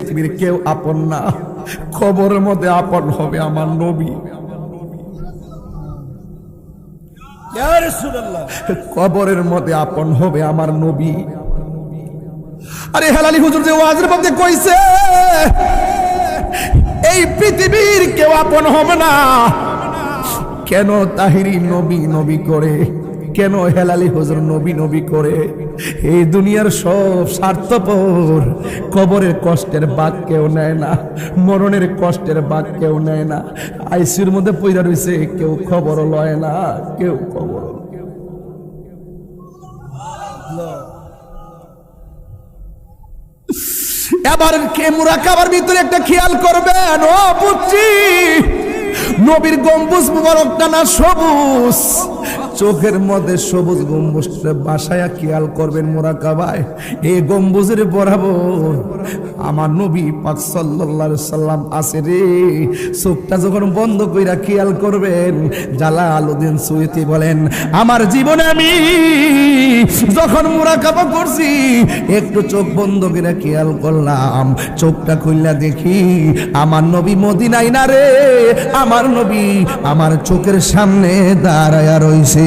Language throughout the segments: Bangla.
পৃথিবীর কেউ আপন না, কবরের মধ্যে আপন হবে আমার নবী। ইয়া রাসূলুল্লাহ, কবরের মধ্যে আপন হবে আমার নবী। আরে হেলালি হুজুর যে ওয়াজের মধ্যে কইছে এই পৃথিবীর কেউ আপন হবে না, কেন তাহিরি নবী নবী করে, কেন হেলালি হুজুর নবী নবী করে? এই দুনিয়ার সব স্বার্থপর, কবরের কষ্টের বাদ কেউ নেয় না, মরণের কষ্টের বাদ কেউ নেয় না। আইসিউর মধ্যে পইরা রইছে, কেউ খবর লয় না, কেউ খবর। এবার কে মুরাকাবার ভিতরে একটা খেয়াল করবেন, ও বুঝছি নবীর গম্বুজ মুবারকটা না সবুজ, চোখের মধ্যে সবুজ গম্বুজটা বাসায়া খেয়াল করবেন মুরাকাবায়। এই গম্বুজের বরাবর আমার নবী পাক সাল্লাল্লাহু আলাইহি সাল্লাম আছে রে। চোখটা যখন বন্ধ কইরা খেয়াল করবেন, জালালউদ্দিন সুয়ুতি বলেন, আমার জীবনে আমি যখন মুরাকাবা করছি একটু চোখ বন্ধ করে খেয়াল করলাম, চোখটা খুললা দেখি আমার নবী মদিনায় না রে, আমার নবী আমার চোখের সামনে দাঁড়ায়া রইছে।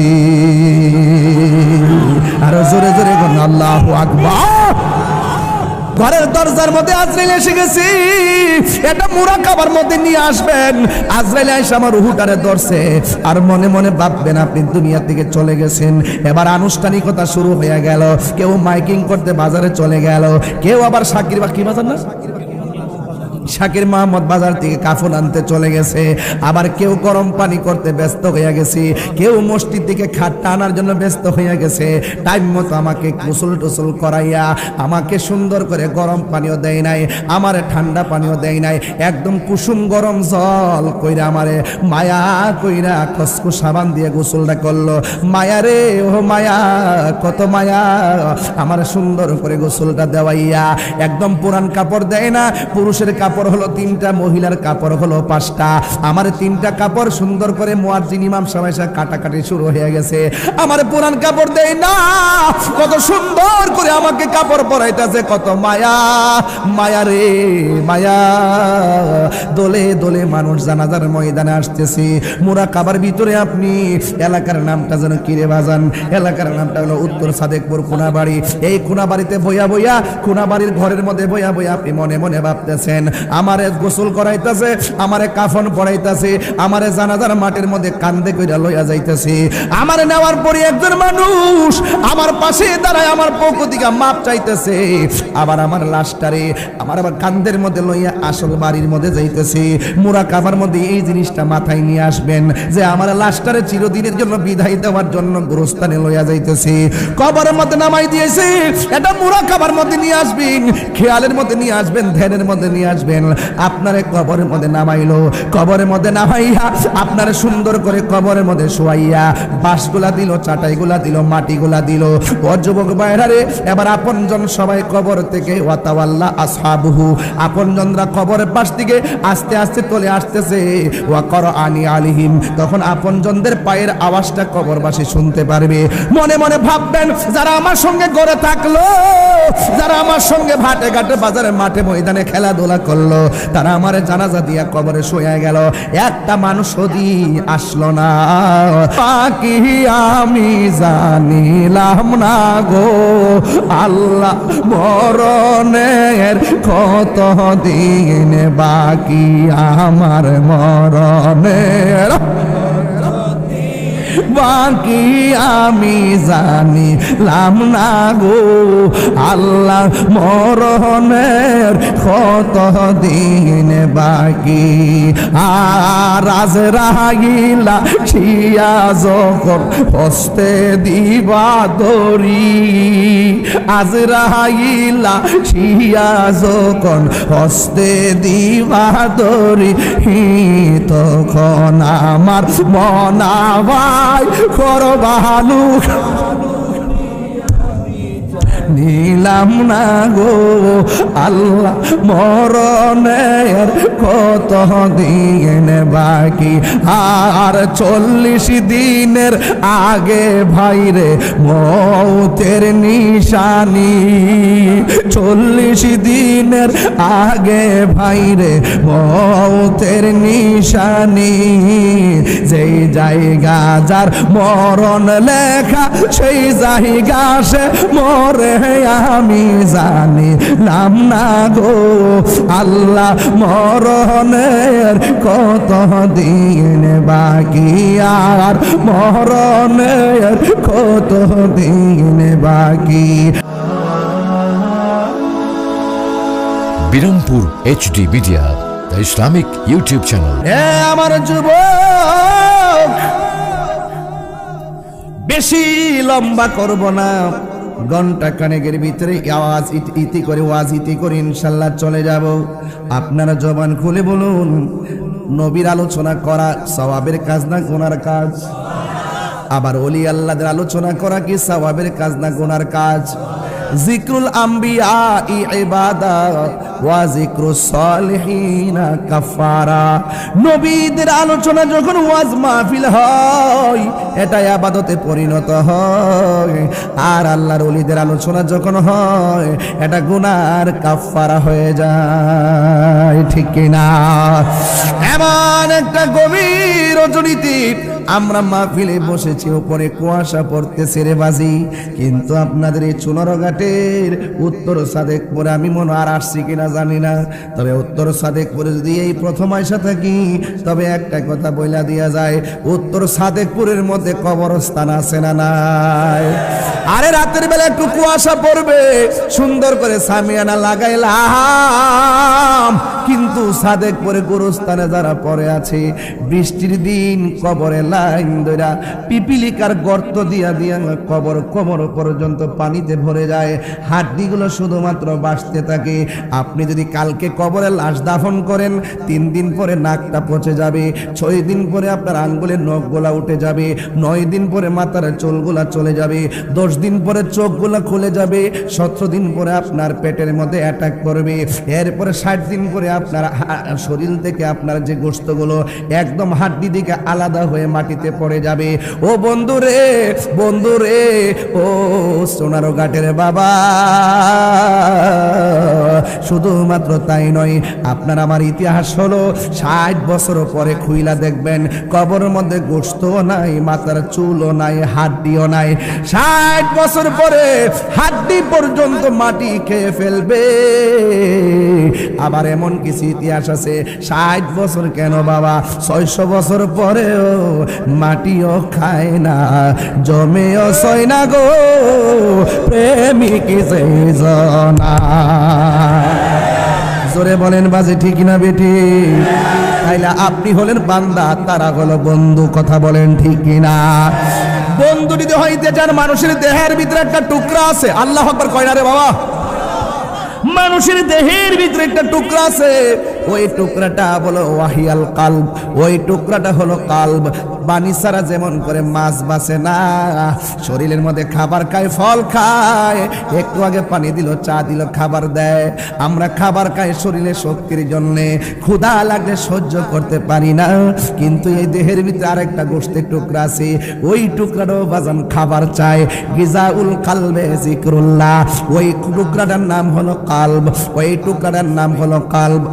আর জোরে জোরে বলেন আল্লাহু আকবার। ঘরের দরজার মধ্যে আজরাইল এসে গেছে, এটা মুরাকাবার মধ্যে নিয়ে আসবেন। আজরাইল এসে আমার রূহটারে ধরছে, আর মনে মনে ভাববেন আপনি দুনিয়া থেকে চলে গেছেন। এবার আনুষ্ঠানিকতা শুরু হয়ে গেল, কেউ মাইকিং করতে বাজারে চলে গেল, কেউ আবার শাকির বা কি বাজার না শাকির মাহমুদ বাজার থেকে কাফন আনতে চলে গেছে, আবার কেউ গরম পানি করতে ব্যস্ত হয়ে গেছে, কেউ মসজিদ থেকে খাটটা আনার জন্য ব্যস্ত হয়ে গেছে। টাইম মতো আমাকে গোসল টোসল করাইয়া আমাকে সুন্দর করে গরম পানিও দেয় নাই, আমারে ঠান্ডা পানিও দেয় নাই, একদম কুসুম গরম জল কইরা আমারে মায়া কইরা খসখু সাবান দিয়ে গোসলটা করলো। মায়া রে ও মায়া, কত মায়া, আমার সুন্দর করে গোসলটা দেওয়াইয়া একদম পুরান কাপড় দেয় না, পুরুষের কাপড় হলো 3টা, মহিলার কাপড় হলো 5টা। আমার 3টা কাপড় সুন্দর করে মুয়াজ্জিন ইমাম সাহেব কাটাকাটি শুরু হয়ে গেছে, আমার পুরান কাপড় দেয় না, কত সুন্দর করে আমাকে কাপড় পরাইতেছে, কত মায়া, মায়া রে মায়া। দলে দলে মানুষ জানাজার ময়দানে আসতেছে। মুরাকাবার ভিতরে আপনি এলাকার নামটা যেন কিরে বাজান, এলাকার নামটা হলো উত্তর সাদেকপুর কোনাবাড়ি। এই কোনাবাড়িতে বইয়া বইয়া, কোনাবাড়ির ঘরের মধ্যে বইয়া বইয়া আপনি মনে মনে ভাবতেছেন, আমারে গোসল করাইতেছে, আমারে কাফন পরাইতেছে, আমারে জানাজার মাটির মধ্যে কান্দে কইরা লইয়া যাইতেছে। আমারে নেওয়ার পরে একজন মানুষ আমার পাশে দাঁড়ায় আমার পক্ষ থেকে মাপ চাইতেছে, আবার আমার লাশটারে আমার আবার কান্দের মধ্যে লইয়া আসল বাড়ির মধ্যে যাইতেছে। মুরাকাবার মধ্যে এই জিনিসটা মাথায় নিয়ে আসবেন যে আমার লাশটারে চিরদিনের জন্য বিদায় দেওয়ার জন্য গোরস্থানে লইয়া যাইতেছে, কবরের মধ্যে নামাই দিয়েছে। এটা মুরাকাবার মধ্যে নিয়ে আসবেন, খেয়ালের মধ্যে নিয়ে আসবেন, ধ্যানের মধ্যে নিয়ে আসবেন। আপনারে কবরের মধ্যে নামাইলো, কবরের মধ্যে নামাইয়া আপনারে সুন্দর করে কবরের মধ্যে শোয়াইয়া বাঁশগুলা দিল, চাটাইগুলা দিল, মাটিগুলা দিল। ও যুবক ভাইরা, এবার আপনজন সবাই কবর থেকে ওয়াতাওয়াল্লা আসহাবুহু, আপনজনরা কবরের পাশ থেকে আস্তে আস্তে চলে আসতেছে। ওয়া করআনি আলিহিম, তখন আপনজনদের পায়ের আওয়াজটা কবরবাসী শুনতে পারবে। মনে মনে ভাববেন, যারা আমার সঙ্গে গড়ে থাকলো, যারা আমার সঙ্গে ভাটে ঘাটে বাজারে মাঠে ময়দানে খেলাধুলা করলো, তারা আমার জানাজা দিয়া কবরে শুয়ে গেল, একটা মানুষ ওদি আসলো না। বাকি আমি জানিলাম না গো আল্লাহ, মরণের কত দিন বাকি আমার মরণের, বাকি আমি জানিলাম না গো আল্লাহ, মরণের কত দিন বাকি। আর আজরাইলা ছিয়া যখন হস্তে দিবা দড়ি, আজরাইলা ছিয়া যখন হস্তে দিবা দড়ি, তখন আমার মনাবা করবালু নিলাম না গো আল্লাহ মরণের কত দিন বাকি আর 40 দিনের আগে ভাইরে মৌতের নিশানি 40 দিনের আগে ভাইরে মৌতের নিশানি যেই জায়গা যার মরণ লেখা সেই জায়গা সে মরে আমি জানি নাম না গো আল্লাহ মরণের কত দিন বাকি আর মরণের কত দিন বাকি। Birampur HD media, the Islamic YouTube channel. আমার যুবক বেশি লম্বা করব না, ঘন্টা কানেকের ভিতরে আওয়াজ ইতি করে ওয়াজ ইতি করে ইনশাল্লাহ চলে যাব। আপনারা জবান খুলে বলুন, নবীর আলোচনা করা সওয়াবের কাজ না গুনার কাজ? আবার ওলি আল্লাহদের আলোচনা করা কি সওয়াবের কাজ না গুনার কাজ? জিক্রুল আম্বিয়া ইবাদা ওয়া জিক্রুস সালিহিনা কাফারা। নবীদের আলোচনা যখন ওয়াজ মাহফিল হয় এটা ইবাদতে পরিণত হয়, আর আল্লাহর ওলিদের আলোচনা যখন হয় এটা গুনার কাফারা হয়ে যায়, ঠিক কি না? এমন একটা গভীর রজনীতি আমরা মাহফিলে বসেছি, উপরে কুয়াশা পড়তেছে রে বাজি, কিন্তু আপনাদের এই চুনারঘাটের উত্তর সাদেকপুরে আমি মনে আর আসছি কিনা জানি না, তবে উত্তর সাদেকপুরে যদি এই প্রথম আইসা থাকি তবে একটা কথা বইলা দিয়া যায়, উত্তর সাদেকপুরের মধ্যে কবরস্থান আছে না নাই? আরে রাতের বেলা একটু কুয়াশা পড়বে, সুন্দর করে সামিয়ানা লাগাইলাম, কিন্তু সাদেকপুরে গোরস্থানে যারা পড়ে আছে বৃষ্টির দিন কবরে লাইন ধরা পিপিলিকার গর্ত দিয়া দিয়া কবর কোমর পর্যন্ত পানিতে ভরে যায়, হাড্ডিগুলো শুধুমাত্র বাঁচতে থাকে। আপনি যদি কালকে কবরে লাশ দাফন করেন 3 দিন পরে নাকটা পচে যাবে, 6 দিন পরে আপনার আঙ্গুলের নখগুলা উঠে যাবে, 9 দিন পরে মাথার চুলগুলা চলে যাবে, 10 দিন পরে চোখগুলা খুলে যাবে, 17 দিন পরে আপনার পেটের মধ্যে অ্যাটাক করবে, এরপরে 60 দিন পরে আপনার শরীর থেকে আপনার যে গোশতগুলো একদম হাড্ডি দিকে আলাদা হয়ে মাটিতে পড়ে যাবে। ও বন্ধুরে বন্ধুরে, ও সোনারো ঘাটের বাবা, শুধুমাত্র তাই নয়, আপনার আমার ইতিহাস হলো 60 বছর পরে খুইলা দেখবেন কবরের মধ্যে গোশতও নাই, মাথার চুলও নাই, হাড্ডিও নাই। 60 বছর পরে হাড্ডি পর্যন্ত মাটি খেয়ে ফেলবে। আবার এমন কিছু ইতিহাস আছে 60 বছর কেন বাবা, 600 বছর পরেও মাটিও খায় না, জমেও সয় না গো প্রেমিক জনা। জোরে বলেন বাজে ঠিক না বেটি? তাইলে আপনি হলেন বান্দা, তারা হলো বন্ধু, কথা বলেন ঠিক কিনা? বন্ধু যদি হইতে চান, মানুষের দেহের ভিতরে একটা টুকরা আছে, আল্লাহু আকবার কয় না রে বাবা? মানুষের দেহের ভিতরে একটা টুকরা আছে, ওই টুকরাটা হলো ওয়াহিয়াল কালব, ওই টুকরাটা হলো কালব। পানি ছাড়া যেমন করে মাছ বাঁচে না, শরীরের মধ্যে খাবার খায়, ফল খায়, একটু আগে পানি দিল, চা দিল, খাবার দেয়। আমরা খাবার খাই শরীরে শক্তির জন্যে, ক্ষুধা লাগলে সহ্য করতে পারি না, কিন্তু এই দেহের ভিতরে আরেকটা গোশতের টুকরা আছে, ওই টুকরাটাও বাজান খাবার চায়। গিজাউল কালবে জিকরুল্লাহ, ওই টুকরাটার নাম হলো কালব, ওই টুকরাটার নাম হলো কালব,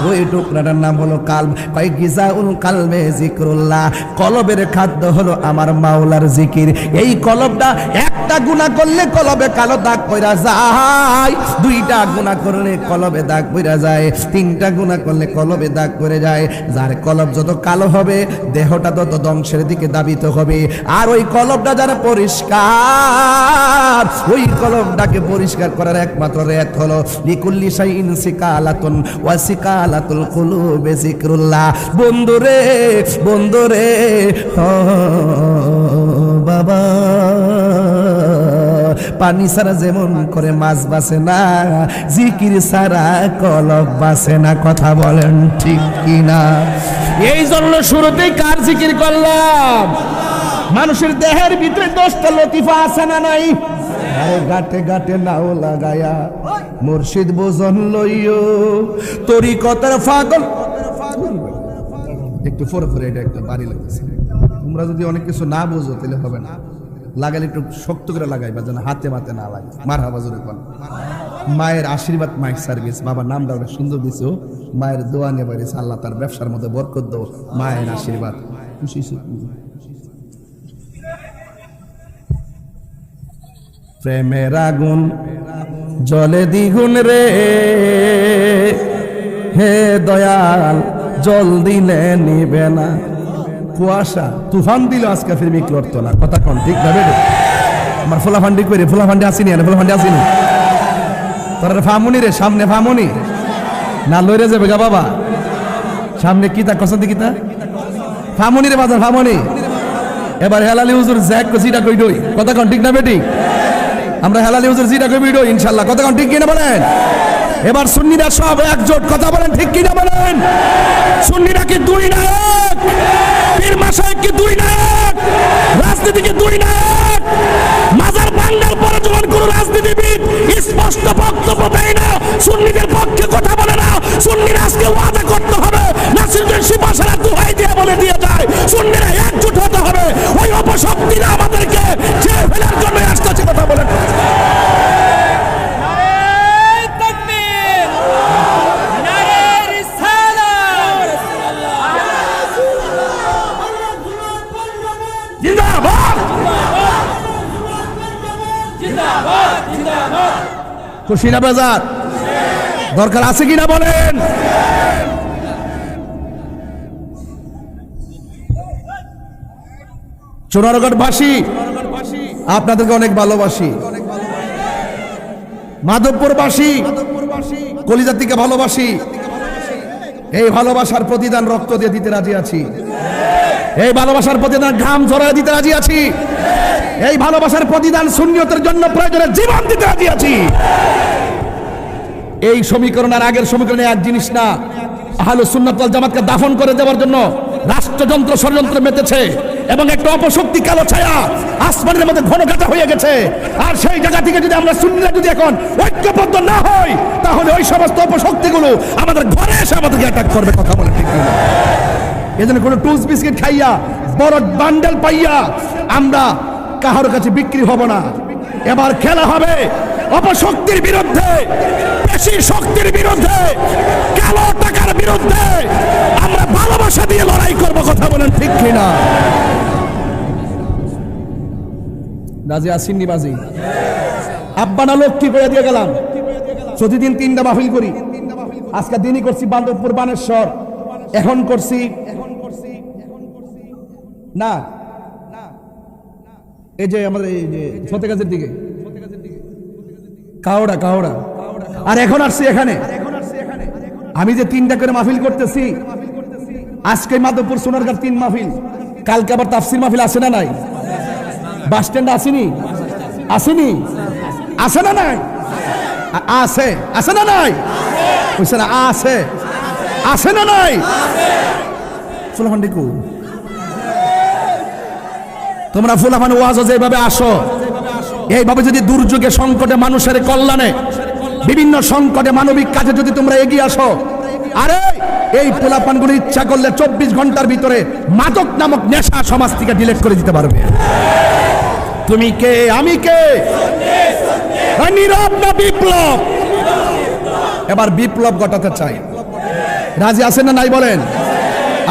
ওই টুকরাটার নাম হলো কালব। কয় গিজাউল কালবে জিকরুল্লাহ, কলবের খাদ্য হলো আমার মাওলার জিকির। এই কলবটা একটা গুনাহ করলে কলবে কালো দাগ পড়া যায়, 2টা গুনাহ করলে কলবে দাগ পড়া যায়, 3টা গুনাহ করলে কলবে দাগ পড়ে যায়। যার কলব যত কালো হবে দেহটা তত ধ্বংসের দিকে ধাবিত হবে। আর ওই কলবটা যারা পরিষ্কার, ওই কলবটাকে পরিষ্কার করার একমাত্র রেত হলো লিকুল্লি শাইইন সিকালাতুন ওয়া সিকালাতুল কুলুবি যিকরুল্লাহ। বন্ধুরে বন্ধুরে, ও বাবা, পানি ছাড়া যেমন করে মাছ বাঁচে না, জিকির ছাড়া কলব বাঁচে না, কথা বলেন ঠিক কিনা? এই জন্য শুরুতেই কার জিকির করলাম? মানুষের দেহের ভিতরে 10টা লতিফা আছে না নাই? আরে গাটে গাটে নাও লাগায়া মুর্শিদ বোজন লইও তরিকতের পাগল একটু ফোরে ফোরে এটা একটা বাড়ি লাগছে। তোমরা যদি অনেক কিছু না বোঝো তাহলে হবে না, লাগালে একটু শক্ত করে লাগাইবা যেন হাতে মাতে না লাগে। মারহাবা জোরে কোন। মায়ের আশীর্বাদ মাইক সার্ভিস, বাবার নামটা অনেক সুন্দর দিছো, মায়ের দোয়া নিয়ে বেরিয়েছে, আল্লাহ তার ব্যবসার মধ্যে বরকত দাও, মায়ের আশীর্বাদ। খুশি প্রেমের আগুন জলে দ্বিগুণ রে, হে দয়াল জল দিলে নিবে না। কুয়াশা তুফান দিল আজকে ফির বিক্রি করতো না, কথা কন ঠিক না বেড়ে? আমার ফোলাফান্ডি করে ফোলাফান্ডি আসিনি, ফোলাফান্ডি আসিনি তোর ফামুনি রে, সামনে ফামুনি না লইরে যাবে গা বাবা, সামনে কিতা কসন্তি কিতা ফামুনি রে বাজার ফামুনি। এবার হেলালি হুজুর জ্যাক জিটা কই দই, কথা কন ঠিক না বেটি? আমরা হেলালি হুজুর জিটা কই দই ইনশাআল্লাহ, কথা কন ঠিক কিনা বলেন? এবার সুন্নিরা সব একজোট, কথা বলেন ঠিক কিনা বলেন? সুন্নিরা কি দুই নায়ক? পীর মাশায়েখ কি দুই নায়ক? রাজনীতি কি দুই নায়ক? মাজার ভাঙার পরে যখন কোন রাজনীতিবিদ স্পষ্ট বক্তব্য দেয় না, সুন্নিদের পক্ষে কথা বলে না, সুন্নিরা আজকে ওয়াদা করতে হবে, নাসিরুদ্দিন শিপাশারা দোহাই দিয়ে বলে দিয়ে যায়, সুন্নিরা একজোট হতে হবে, ওই অপশক্তিরা আমাদেরকে ছেড়ে ফেলার জন্য আসছে, কথা বলেন। খুশি না বাজার? দরকার আছে কিনা বলেন? চুনারগড়বাসী আপনাদেরকে অনেক ভালোবাসি, মাধবপুরবাসী কলিজার থেকে ভালোবাসি, এই ভালোবাসার প্রতিদান রক্ত দিয়ে দিতে রাজি আছি, এই ভালোবাসার প্রতিদান ঘাম ঝরায় দিতে রাজি আছি, এই ভালোবাসার প্রতিদান সুন্নিয়তের জন্য প্রয়োজনে জীবন দিতে রাজি আছি। এই সমীকরণ আর আগের সমীকরণে এক জিনিস না। আহলুস সুন্নাত ওয়াল জামাতকে দাফন করে দেওয়ার জন্য রাষ্ট্রযন্ত্র ষড়যন্ত্র মেতেছে এবং একটা অপশক্তি কালো ছায়া আসমানের মধ্যে ঘন ঘাটা হয়ে গেছে। আর সেই জায়গা থেকে যদি আমরা সুন্নিরা যদি এখন ঐক্যবদ্ধ না হই, তাহলে ওই সমস্ত অপশক্তিগুলো আমাদের ঘরে এসে আমাদেরকে অ্যাটাক করবে, কথা বলে ঠিক না? এজন্য কোনো টুলস বিস্কিট খাইয়া বড় বান্ডেল পাইয়া আমরা কাহার কাছে বিক্রি হব না। এবার খেলা হবে অপশক্তির বিরুদ্ধে, পেশি শক্তির বিরুদ্ধে, কালো টাকার বিরুদ্ধে। আমরা ভালোবাসা দিয়ে লড়াই করব, কথা বলেন ঠিক কিনা? রাজি আসিনি বাজি? আব্বানা লক্ষ্মী করে দিয়ে গেলাম, প্রতিদিন 3টা মাহফিল করি। আজকে দিনই করছি বান্দরপুর বানেশ্বর, এখন করছি না এই যে আমাদের এই যে ফতেগাজের দিকে কাওড়া কাওড়া, আর এখন আসছি এখানে। আমি যে 3টা করে মাহফিল করতেছি, আজকে মাধবপুর সোনারগাঁর 3 মাহফিল, কালকে আবার তাফসির মাহফিল আছে না নাই? বাস স্ট্যান্ড আসেনি? আসেনি? আছে না নাই? আছে, আছে না নাই? বুঝছে না? আছে, আছে না নাই? ফুলাফান্ডিকু তোমরা ফুলাফান ওয়াজ যেভাবে আসো, এইভাবে যদি দুর্যোগে সংকটে মানুষের কল্যাণে বিভিন্ন সংকটে মানবিক কাজে যদি তোমরা এগিয়ে আসো, আরে এই পোলাপানগুলো ইচ্ছা করলে 24 ঘন্টার ভিতরে মাদক নামক নেশা সমাজ থেকে ডিলিট করে দিতে পারবে। তুমি কে, আমি কে? নীরব না বিপ্লব? এবার বিপ্লব ঘটাতে চাই। রাজি আছেন না নাই বলেন?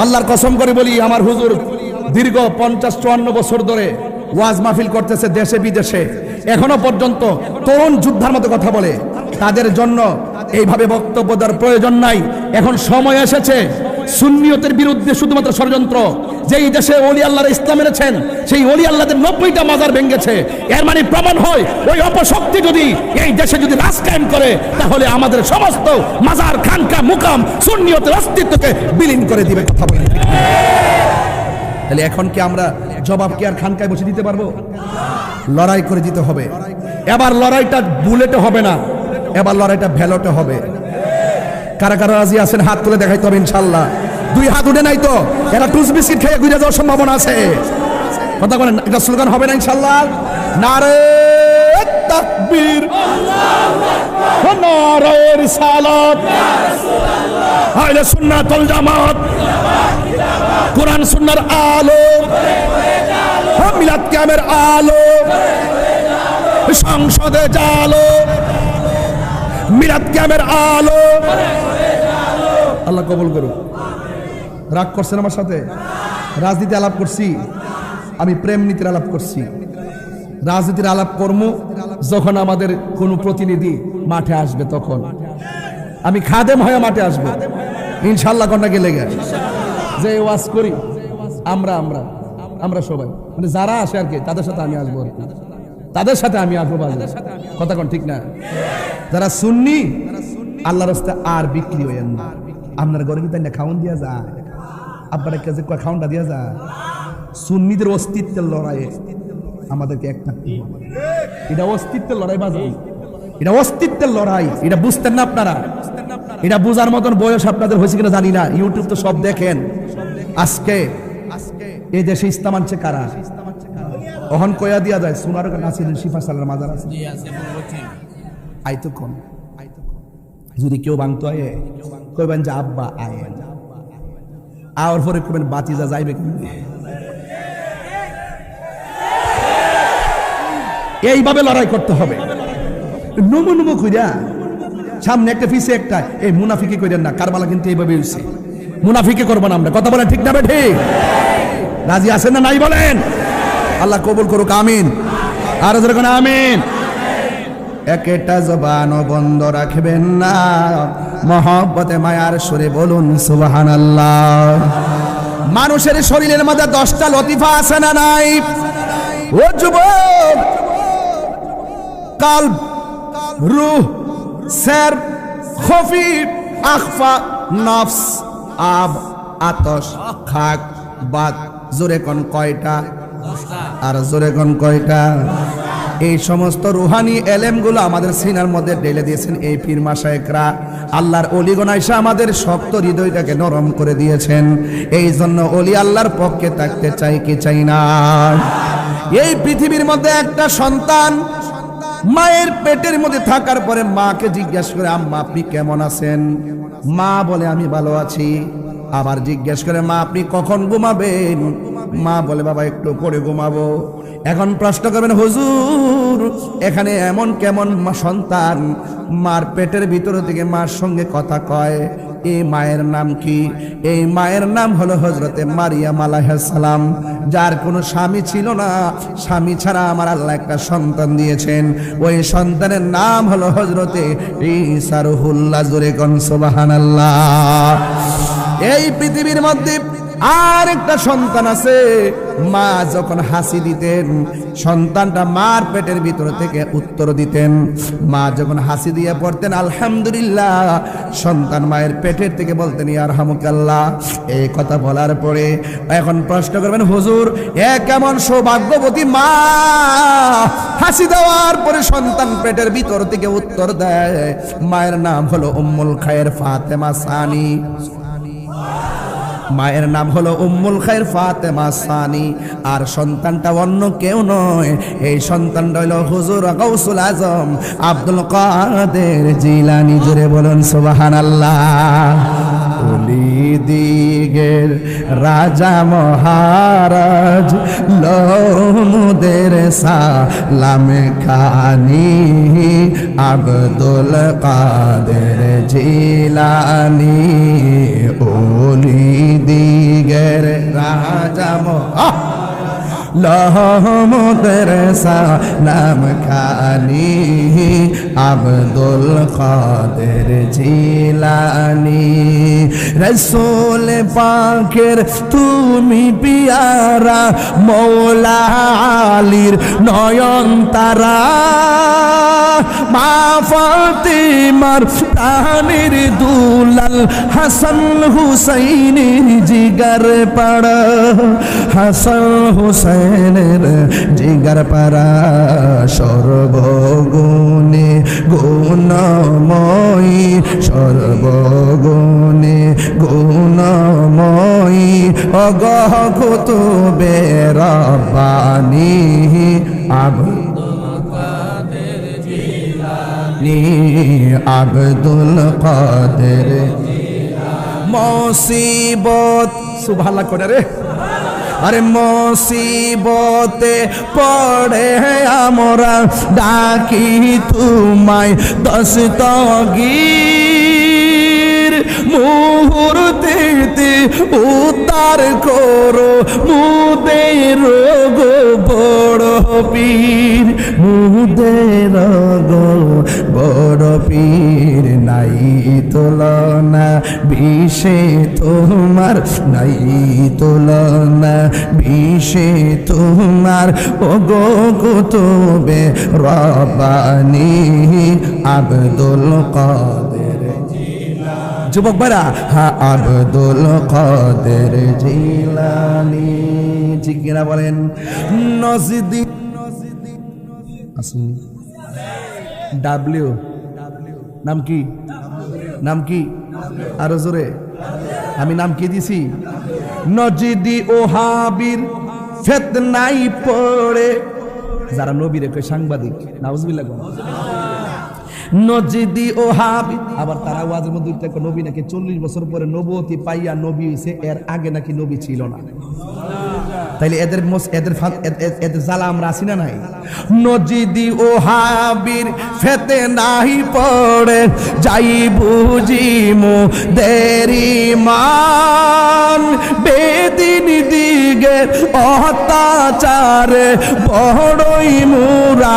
আল্লাহর কসম করে বলি, আমার হুজুর দীর্ঘ 50-54 বছর ধরে ওয়াজ মাহফিল করতেছে দেশে বিদেশে, এখনো পর্যন্ত তরুণ যোদ্ধার মতো কথা বলে। তাদের জন্য এইভাবে বক্তব্য দেওয়ার প্রয়োজন নাই। এখন সময় এসেছে সুন্নিয়তের বিরুদ্ধে শুধুমাত্র ষড়যন্ত্র। যেই দেশে ওলি আল্লাহর ইসলাম এনেছেন, সেই ওলি আল্লাহদের 90টা মাজার ভেঙেছে। এর মানে প্রমাণ হয় ওই অপশক্তি যদি এই দেশে যদি রাজ কায়েম করে, তাহলে আমাদের সমস্ত মাজার খানকা মুকাম সুন্নিয়তের অস্তিত্বকে বিলীন করে দিবে, কথা বলে। তাহলে এখন কি আমরা জবাব কি আর খানকায় বসে দিতে পারবো? লড়াই করে দিতে হবে। এবার লড়াইটা বুলেটে হবে না, এবার লড়াইটা ভ্যালটে হবে। কারা কারা রাজি আছেন হাত তুলে দেখাইতে হবে ইনশাল্লাহ। 2 হাত উঠে নাই তো? এরা টুস বিস্কিট খেয়ে ঘুরে যাওয়ার সম্ভাবনা আছে, কথা বলেন। এটা স্লোগান হবে না ইনশাল্লাহ? নারে তাকবীর, নারায়ে রিসালাত, আহলে সুন্নাত ওয়াল জামাত, কোরআন সুন্নাহর আলো, মিলাদ কিয়ামের আলো, সংসদে জালো, মিলাদ কিয়ামের আলো। আল্লাহ কবুল করুক। রাগ করছেন আমার সাথে? রাজনীতি আলাপ করছি, আমি প্রেম নীতির আলাপ করছি। রাজনীতির আলাপ কর্ম যখন আমাদের কোন প্রতিনিধি মাঠে আসবে, তখন আমি খাদেম হয়ে মাঠে আসবো ইনশাল্লাহ। কন্যা গেলে যে ওয়াজ করি আমরা আমরা আমরা সবাই, মানে যারা আসে আর কি, তাদের সাথে আমি আসবো আর কি, তাদের সাথে আমি আসবো। কথা কোন ঠিক না? যারা সুন্নি আল্লাহর রাস্তায় আর বিক্রি হইয়েন না। আপনার ঘরে কি তাই না খাওয়ান দিয়া যায়? আপনার কাছে খাওয়ানটা দিয়া যায়? সুন্নিদের অস্তিত্বের লড়াইয়ে আমাদেরকে একটা, এটা অস্তিত্বের লড়াই বাজাই, এটা অস্তিত্বের লড়াই। এটা বুঝতেন না আপনারা? এটা বুঝার মতন বয়স আপনাদের হয়েছে কিনা জানি না। ইউটিউব তো সব দেখেন। আজকে এই দেশে ইসলাম আনছে কারা? অহন কয়া দিয়া যায় সোনার নাসিরুল শিফা সালার মাজার আছে, আইতো কোন যদি কেউ ভাঙতো আয়ে কইবেন যে আব্বা আয়, আর পরে কইবেন বাতিজা যাইবে কেমনে? এইভাবে লড়াই করতে হবে। নমো নমো কইরা সামনে একটা পিছে একটা, এই মুনাফিকি কইরেন না। কারবালা কিন্তু এইভাবে হইছে। মুনাফিকি করব না আমরা। কথা বলেন ঠিক না বে ঠিক? রাজি আছেন না নাই বলেন? আল্লাহ কবুল করুক, আমিন। আর জোরে কোন আমিন। একটা জবানও বন্ধ রাখবেন না, মহব্বতে মায়ার সুরে বলুন সুবহানাল্লাহ। মানুষের শরীরের মধ্যে 10টা লতিফা আছে না নাই? ও যুবক, কালব, রূহ, সর, খফি, আখফা, নফস, আব, আতশ, খাক, বাত। জোরে কোন কয়টা? আর জোরে কোন কয়টা? এই সমস্ত রুহানি এলেমগুলো আমাদের সিনার মধ্যে ঢেলে দিয়েছেন এই পীর মাশায়েখরা। আল্লাহর ওলিগণ আয়েশা আমাদের শক্ত হৃদয়টাকে নরম করে দিয়েছেন। এই জন্য ওলি আল্লাহর পক্ষে থাকতে চাই কি চাই না? এই পৃথিবীর মধ্যে একটা সন্তান মায়ের পেটের মধ্যে থাকার পরে মাকে জিজ্ঞাসা করে, আম্মা আপনি কেমন আছেন? মা বলে আমি ভালো আছি। আবার জিজ্ঞেস করে, মা আপনি কখন ঘুমাবেন? মা বলে বাবা একটু পরে ঘুমাবো। এখন প্রশ্ন করবেন, হুজুর এখানে এমন কেমন সন্তান মার পেটের ভিতর থেকে মার সঙ্গে কথা কয়? এই মায়ের নাম কি? এই মায়ের নাম হলো হযরতে মারিয়াম আলাইহিস সালাম, যার কোনো স্বামী ছিল না। স্বামী ছাড়া আমার আল্লাহ একটা সন্তান দিয়েছেন। ওই সন্তানের নাম হলো হযরতে ঈসা রুহুল্লাহ। জোরে কোন সুবহানাল্লাহ। এই পৃথিবীর মধ্যে আর একটা সন্তান আছে। মা যখন হাসি দিতেন, সন্তানটা মার পেটের ভিতর থেকে উত্তর দিতেন। মা যখন হাসি দিয়ে পড়তেন আলহামদুলিল্লাহ, সন্তান মায়ের পেটের থেকে বলতেন ইয়ারহামুকাল্লাহ। এই কথা বলার পরে এখন প্রশ্ন করবেন, হুজুর এ কেমন সৌভাগ্যবতী মা, হাসি দেওয়ার পরে সন্তান পেটের ভিতর থেকে উত্তর দেয়। মায়ের নাম হলো উম্মুল খায়ের ফাতেমা সানি। মায়ের নাম হলো উম্মুল খায়ের ফাতেমা সানি। আর সন্তানটা অন্য কেউ নয়, এই সন্তানটা হলো হুজুর গাউসুল আজম আব্দুল কাদের জিলানী। জোরে বলুন সুবহানাল্লাহ। ওলি দিগের রাজা মহারাজ লোমুদের সালাম খানি আব্দুল কাদের জিলানী। ওলি দিগের রাজা লোমুদের সালাম খানি আব্দুল কাদের জিলানী। রসুল পাকের তুমি পিয়ারা, মৌলা আলীর নয়ন তারা। মা ফাতিমার প্রাণের দুলাল, হাসান হুসাইনের জিগার পাড়া। হাসান হুসাইনের জিগার পাড়া। সর্বগুণে গুণময়ী, সর্বগুণে গুণময়ী অগহ কুতুবে রব্বানী আব্দুল কাদের নি আব্দুল কাদের মুসিবত সুবহানাল্লাহ করে রে আরে মুসিবতে পড়ে আমরা ডাকি তোমায় দস্তগীর মুহূর্তেতে উদ্ধার করো মুদের গো বড় পীর মুদের গো বড় পীর নাই তুলনা বিষে তোমার নাই তুলনা বিষে তোমার ও গো কুতুবে রব্বানি আব্দুল কাদের যুবক ভাইরা হ্যাঁ আব্দুল কাদের জিলানী ঠিক কিনা বলেন নজদি আসুন ডাব্লিউ নাম কি নাম কি আরো জোরে আমি নাম কি দিছি নজদি ওহাবির ফিতনায় পড়ে যারা নবীরে কয় সাংবাদিক নাউজুবিল্লাহ নজদি ওহাবি আবার তারা ওয়াজের মধ্যে একটা নবী নাকি 40 বছর পরে নবুয়তি পাইয়া নবী হইছে এর আগে নাকি নবী ছিল না তাইলে এদের জ্বালা আমরা আছি না নাই নজদি ওহাবির ফিতনায় পড়ে যাই বুঝিমু দেরি মান বেদিন দিগে অত্যাচারে বড়ই মুরা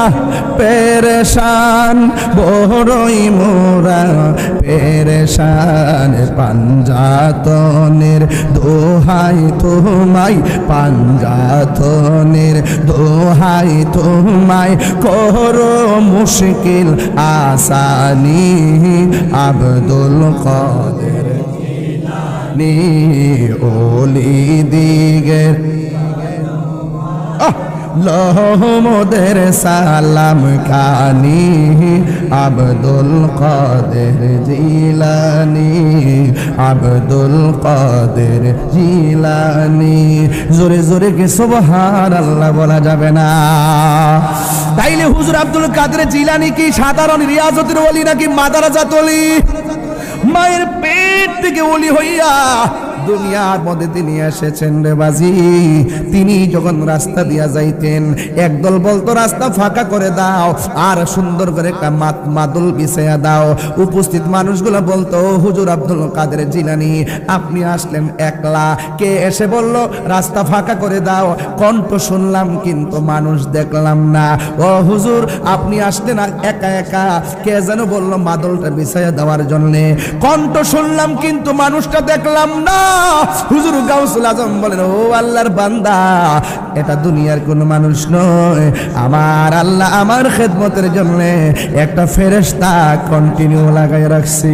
পেরেশান বড়ই মোরা পেরেশান পাঞ্জাতনের দোহাই তোমায় পাঞ্জাতনের দোহাই তোমায় করো মুশকিল আসানি আব্দুল কাদের নি ওলি দিগের লহমদের সালাম কানি আব্দুল কাদের জিলানী আব্দুল কাদের জিলানী জোরে জোরে কি সুবহানাল্লাহ বলা যাবে না তাইলে হুজুর আব্দুল কাদের জিলানী কি সাধারণ রিয়াজতের ওলি নাকি মাদারাজাত ওলি মায়ের পেট থেকে ওলি হইয়া দুনিয়ার মধ্যে তিনি এসেছেন রে বাজি তিনি যখন রাস্তা দিয়া যাইতেন একদল বলতো রাস্তা ফাঁকা করে দাও আর সুন্দর করে একটা মাদুল বিছায়া দাও উপস্থিত মানুষগুলো বলতো হুজুর আব্দুল কাদের জিলানী আপনি আসলেন একলা কে এসে বলল রাস্তা ফাঁকা করে দাও কণ্ঠ শুনলাম কিন্তু মানুষ দেখলাম না ও হুজুর আপনি আসলেন একা একা কে যেন বলল মাদুলটা বিছায়া দেওয়ার জন্য কণ্ঠ শুনলাম কিন্তু মানুষটা দেখলাম না হুজুর গাউসুল আজম বলেন ও আল্লাহর বান্দা এটা দুনিয়ার কোন মানুষ নয় আমার আল্লাহ আমার খেদমতের জন্য একটা ফেরেশতা কন্টিনিউ লাগাই রাখছি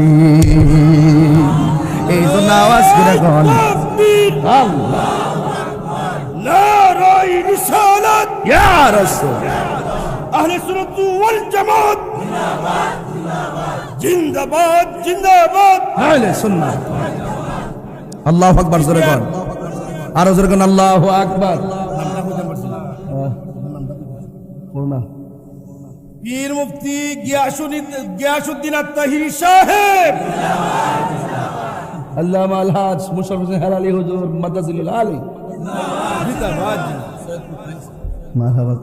এই জন্য আওয়াজ করে কোন আল্লাহ নারাই রিসালাত ইয়া রাসূল আহলে সুন্নাত ওয়াল জামাত জিন্দাবাদ জিন্দাবাদ আহলে সুন্নাত আল্লাহু আকবার জোরে কোন আর জোরে কোন আল্লাহু আকবার কোনা পীর মুফতি গিয়াসউদ্দিন আত-তাহিরি সাহেব আল্লামা আলহাজ মুশাররফ হোসেন হেলালি হুজুর মাদ্রাসাতুল আলী জিন্দাবাদ মারহাবা